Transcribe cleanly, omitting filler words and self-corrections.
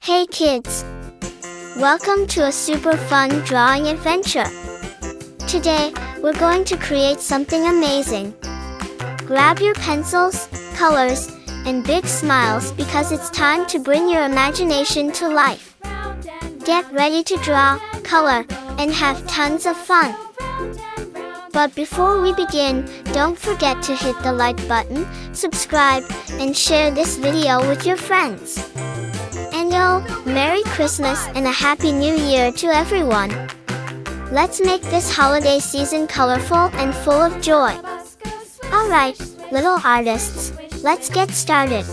Hey kids! Welcome to a super fun drawing adventure. Today, we're going to create something amazing. Grab your pencils, colors, and big smiles because it's time to bring your imagination to life. Get ready to draw, color, and have tons of fun. But before we begin, don't forget to hit the like button, subscribe, and share this video with your friends. And Merry Christmas and a Happy New Year to everyone! Let's make this holiday season colorful and full of joy. Alright, little artists, let's get started.